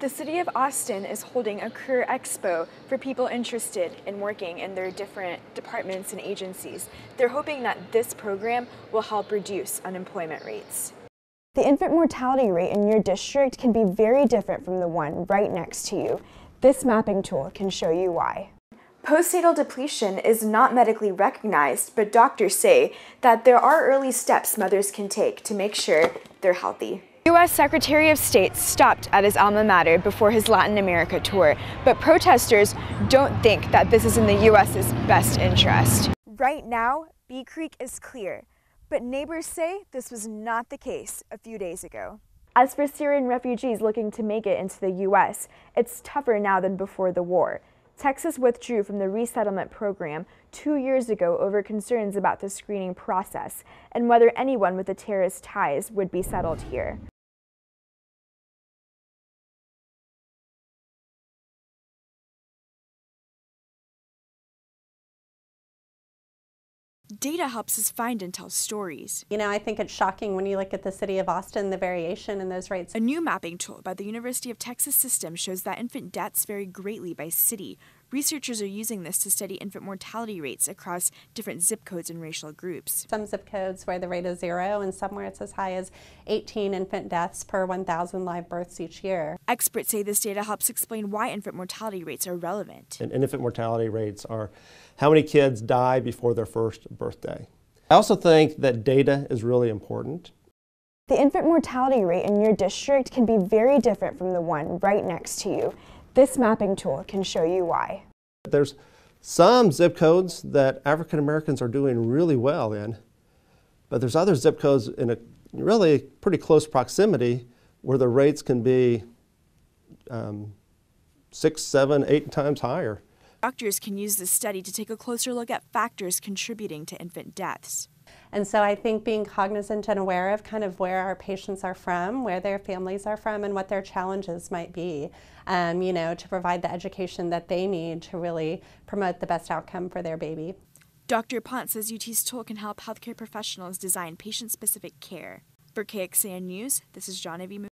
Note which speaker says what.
Speaker 1: The city of Austin is holding a career expo for people interested in working in their different departments and agencies. They're hoping that this program will help reduce unemployment rates. The infant mortality rate in your district can be very different from the one right next to you. This mapping tool can show you why. Postnatal depletion is not medically recognized, but doctors say that there are early steps mothers can take to make sure they're healthy. U.S. Secretary of State stopped at his alma mater before his Latin America tour, but protesters don't think that this is in the U.S.'s best interest. Right now, Bee Creek is clear, but neighbors say this was not the case a few days ago. As for Syrian refugees looking to make it into the U.S., it's tougher now than before the war. Texas withdrew from the resettlement program 2 years ago over concerns about the screening process and whether anyone with the terrorist ties would be settled here. Data helps us find and tell stories.
Speaker 2: You know, I think it's shocking when you look at the city of Austin, the variation in those rates.
Speaker 1: A new mapping tool by the University of Texas System shows that infant deaths vary greatly by city. Researchers are using this to study infant mortality rates across different zip codes and racial groups.
Speaker 2: Some zip codes where the rate is 0 and somewhere it's as high as 18 infant deaths per 1,000 live births each year.
Speaker 1: Experts say this data helps explain why infant mortality rates are relevant.
Speaker 3: And infant mortality rates are how many kids die before their first birthday. I also think that data is really important.
Speaker 1: The infant mortality rate in your district can be very different from the one right next to you. This mapping tool can show you why.
Speaker 3: There's some zip codes that African Americans are doing really well in, but there's other zip codes in a really pretty close proximity where the rates can be 6, 7, 8 times higher.
Speaker 1: Doctors can use this study to take a closer look at factors contributing to infant deaths.
Speaker 2: And so I think being cognizant and aware of kind of where our patients are from, where their families are from, and what their challenges might be, you know, to provide the education that they need to really promote the best outcome for their baby.
Speaker 1: Dr. Pont says UT's tool can help healthcare professionals design patient-specific care. For KXAN News, this is Jahnavi Muppaneni.